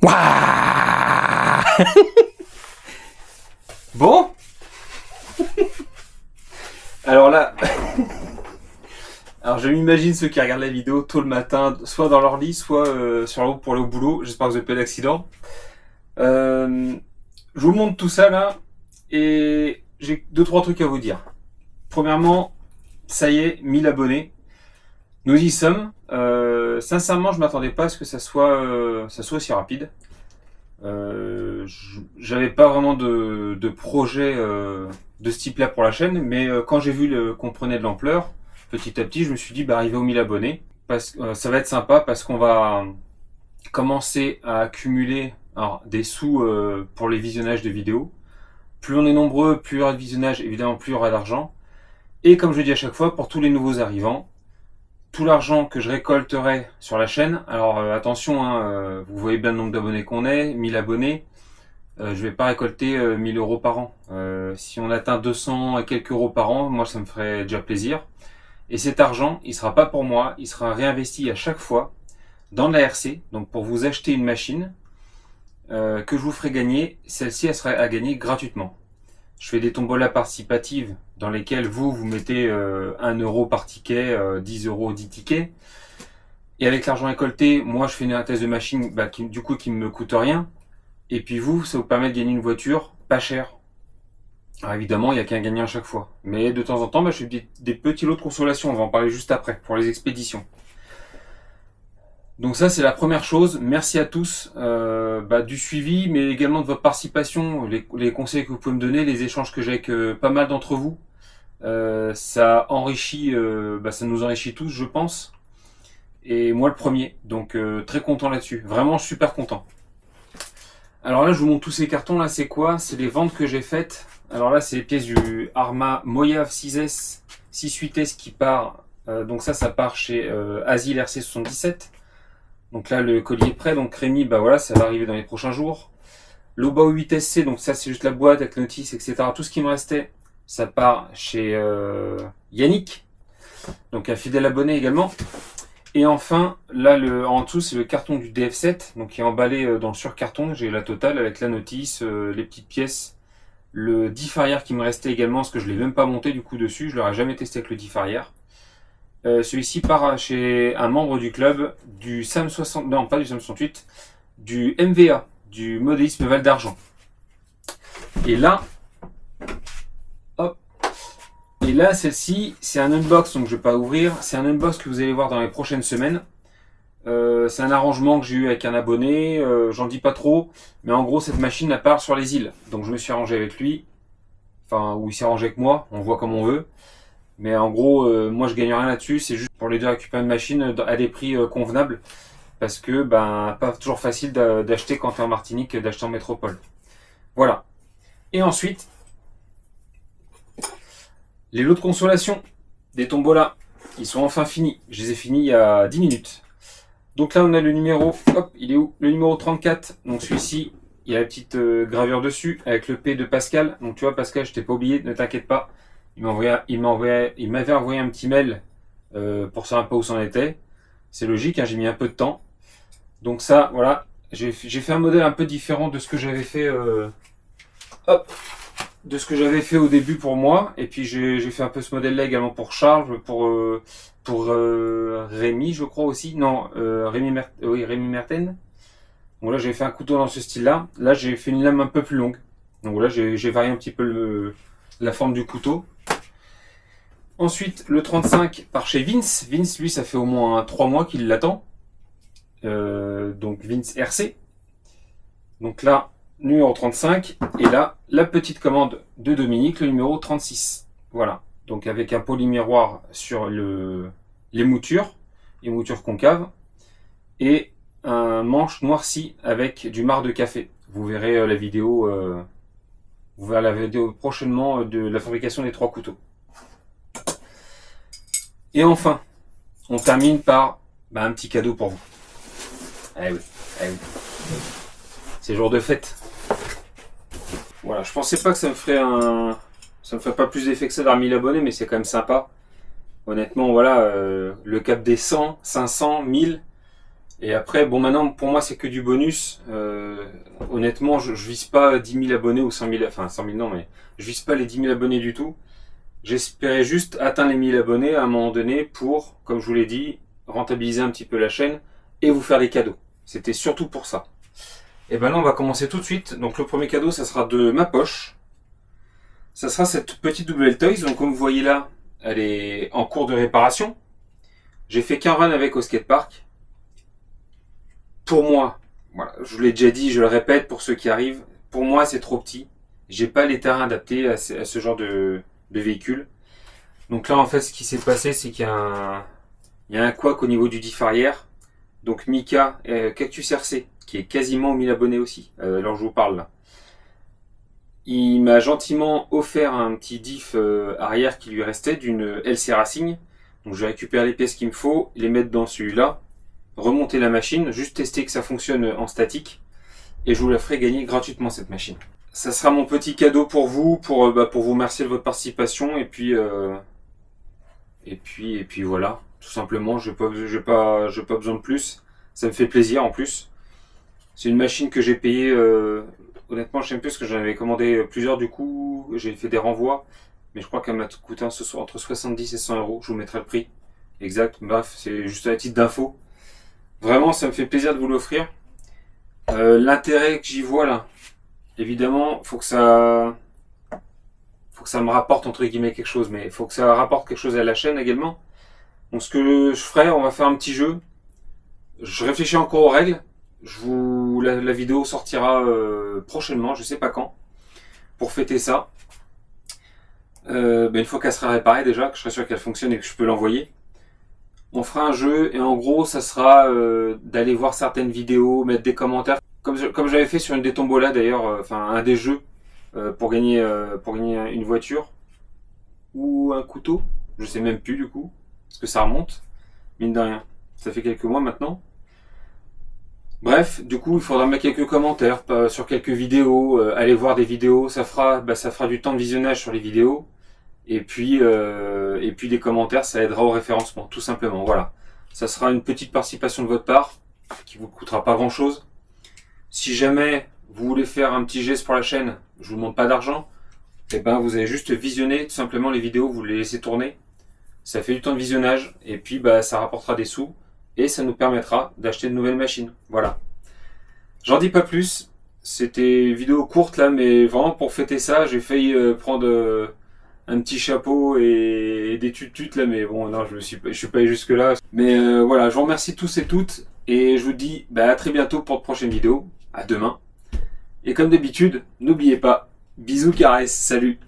Ouah. Bon. Alors là, alors je m'imagine ceux qui regardent la vidéo tôt le matin, soit dans leur lit, soit sur la route pour aller au boulot. J'espère que vous n'avez pas d'accident. Je vous montre tout ça là, et j'ai 2-3 trucs à vous dire. Premièrement, ça y est, 1000 abonnés. Nous y sommes. Sincèrement, je m'attendais pas à ce que ça soit aussi rapide. J'avais pas vraiment de projet de ce type-là pour la chaîne, mais quand j'ai vu qu'on prenait de l'ampleur, petit à petit, je me suis dit, bah, arrivé aux 1000 abonnés, parce que ça va être sympa parce qu'on va commencer à accumuler des sous pour les visionnages de vidéos. Plus on est nombreux, plus il y aura de visionnages, évidemment, plus il y aura d'argent. Et comme je dis à chaque fois, pour tous les nouveaux arrivants, tout l'argent que je récolterai sur la chaîne, alors attention, hein, vous voyez bien le nombre d'abonnés qu'on est, 1000 abonnés, je vais pas récolter 1000 euros par an. Si on atteint 200 et quelques euros par an, moi ça me ferait déjà plaisir. Et cet argent, il sera pas pour moi, il sera réinvesti à chaque fois dans de la RC, donc pour vous acheter une machine que je vous ferai gagner. Celle-ci, elle sera à gagner gratuitement. Je fais des tombolas participatives dans lesquelles vous mettez 1 euro par ticket, 10 euros 10 tickets. Et avec l'argent récolté, moi je fais un test de machine qui ne me coûte rien. Et puis vous, ça vous permet de gagner une voiture pas chère. Alors évidemment, il n'y a qu'un gagnant à chaque fois. Mais de temps en temps, je fais des petits lots de consolation. On va en parler juste après, pour les expéditions. Donc ça, c'est la première chose. Merci à tous du suivi, mais également de votre participation, les conseils que vous pouvez me donner, les échanges que j'ai avec pas mal d'entre vous. Ça enrichit, ça nous enrichit tous, je pense. Et moi le premier. Donc très content là-dessus. Vraiment super content. Alors là, je vous montre tous ces cartons. Là, c'est quoi? C'est les ventes que j'ai faites. Alors là, c'est les pièces du Arma Mojave 6S, 6-8S qui part. Donc ça part chez Asile RC77. Donc là, le colis est prêt. Donc Rémi, voilà, ça va arriver dans les prochains jours. L'Obao 8SC, donc ça, c'est juste la boîte avec la notice, etc. Tout ce qui me restait, ça part chez Yannick. Donc un fidèle abonné également. Et enfin, là, en dessous, c'est le carton du DF7, donc qui est emballé dans le surcarton. J'ai la totale avec la notice, les petites pièces, le diff arrière qui me restait également, parce que je ne l'ai même pas monté du coup dessus. Je ne l'aurais jamais testé avec le diff arrière. Celui-ci part chez un membre du club du SAM 60, non pas du SAM 68, du MVA, du modélisme Val d'Argent. Et là, hop. Et là, celle-ci, c'est un unbox, donc je vais pas ouvrir. C'est un unbox que vous allez voir dans les prochaines semaines. C'est un arrangement que j'ai eu avec un abonné. J'en dis pas trop, mais en gros, cette machine, elle part sur les îles. Donc je me suis arrangé avec lui, ou il s'est arrangé avec moi. On voit comme on veut. Mais en gros, moi, je gagne rien là-dessus. C'est juste pour les deux récupérer une machine à des prix convenables, parce que pas toujours facile d'acheter quand tu es en Martinique, d'acheter en métropole. Voilà. Et ensuite, les lots de consolation des tombolas, ils sont enfin finis. Je les ai finis il y a 10 minutes. Donc là, on a le numéro, hop, il est où? Le numéro 34. Donc celui-ci, il y a la petite gravure dessus avec le P de Pascal. Donc tu vois, Pascal, je t'ai pas oublié, ne t'inquiète pas. Il m'avait envoyé un petit mail pour savoir un peu où c'en était. C'est logique, hein, j'ai mis un peu de temps. Donc ça, voilà, j'ai fait un modèle un peu différent de ce que j'avais fait. De ce que j'avais fait au début pour moi, et puis j'ai fait un peu ce modèle là également pour Charles, pour Rémi, je crois aussi, non, Rémi Merten. Donc là j'ai fait un couteau dans ce style là j'ai fait une lame un peu plus longue, donc voilà, j'ai varié un petit peu la forme du couteau. Ensuite le 35 par chez Vince. Lui, ça fait au moins 3 mois qu'il l'attend, donc Vince RC. Donc là, numéro 35, et là, la petite commande de Dominique, le numéro 36. Voilà, donc avec un polymiroir sur les moutures concaves, et un manche noirci avec du marc de café. Vous verrez la vidéo prochainement de la fabrication des 3 couteaux. Et enfin, on termine par un petit cadeau pour vous. Eh oui. C'est jour de fête. Voilà, je pensais pas que ça me ferait pas plus d'effet que ça d'avoir 1000 abonnés, mais c'est quand même sympa. Honnêtement, voilà, le cap des 100, 500, 1000, Et après, bon, maintenant, pour moi, c'est que du bonus. Honnêtement, je vise pas 10 000 abonnés ou 100 000, enfin 100 000 non, mais je vise pas les 10 000 abonnés du tout. J'espérais juste atteindre les 1000 abonnés à un moment donné pour, comme je vous l'ai dit, rentabiliser un petit peu la chaîne et vous faire des cadeaux. C'était surtout pour ça. Et ben là, on va commencer tout de suite. Donc le premier cadeau, ça sera de ma poche. Ça sera cette petite Double Toys. Donc comme vous voyez là, elle est en cours de réparation. J'ai fait qu'un run avec au skatepark. Pour moi, voilà, je vous l'ai déjà dit, je le répète pour ceux qui arrivent, pour moi c'est trop petit. J'ai pas les terrains adaptés à ce genre de véhicule. Donc là en fait ce qui s'est passé c'est il y a un couac au niveau du diff arrière. Donc Mika, Cactus RC, qui est quasiment aux 1000 abonnés aussi, alors je vous parle là. Il m'a gentiment offert un petit diff arrière qui lui restait d'une LC Racing. Donc je vais récupérer les pièces qu'il me faut, les mettre dans celui-là, remonter la machine, juste tester que ça fonctionne en statique, et je vous la ferai gagner gratuitement cette machine. Ça sera mon petit cadeau pour vous, pour vous remercier de votre participation, et puis voilà, tout simplement, j'ai pas besoin de plus. Ça me fait plaisir en plus. C'est une machine que j'ai payée, honnêtement, je sais plus parce que j'en avais commandé plusieurs du coup, j'ai fait des renvois, mais je crois qu'elle m'a coûté entre 70 et 100 euros. Je vous mettrai le prix exact. Bref, c'est juste à titre d'info. Vraiment, ça me fait plaisir de vous l'offrir. L'intérêt que j'y vois là, évidemment, faut que ça me rapporte entre guillemets quelque chose, mais il faut que ça rapporte quelque chose à la chaîne également. Donc ce que je ferai, on va faire un petit jeu. Je réfléchis encore aux règles. La vidéo sortira prochainement, je sais pas quand, pour fêter ça. Une fois qu'elle sera réparée déjà, que je serai sûr qu'elle fonctionne et que je peux l'envoyer. On fera un jeu et en gros ça sera d'aller voir certaines vidéos, mettre des commentaires, comme j'avais fait sur une des tombolas d'ailleurs, un des jeux pour gagner une voiture ou un couteau, je sais même plus du coup, parce que ça remonte, mine de rien, ça fait quelques mois maintenant. Bref, du coup il faudra mettre quelques commentaires sur quelques vidéos, aller voir des vidéos, ça fera du temps de visionnage sur les vidéos. Et puis des commentaires, ça aidera au référencement, tout simplement. Voilà. Ça sera une petite participation de votre part, qui vous coûtera pas grand chose. Si jamais vous voulez faire un petit geste pour la chaîne, je vous demande pas d'argent, et vous avez juste visionné tout simplement les vidéos, vous les laissez tourner. Ça fait du temps de visionnage, et puis ça rapportera des sous, et ça nous permettra d'acheter de nouvelles machines. Voilà. J'en dis pas plus. C'était une vidéo courte là, mais vraiment pour fêter ça, j'ai failli prendre un petit chapeau et des tututes là, mais bon, non, je suis pas allé jusque là. Mais voilà, je vous remercie tous et toutes, et je vous dis à très bientôt pour de prochaines vidéos. À demain. Et comme d'habitude, n'oubliez pas, bisous, caresses, salut.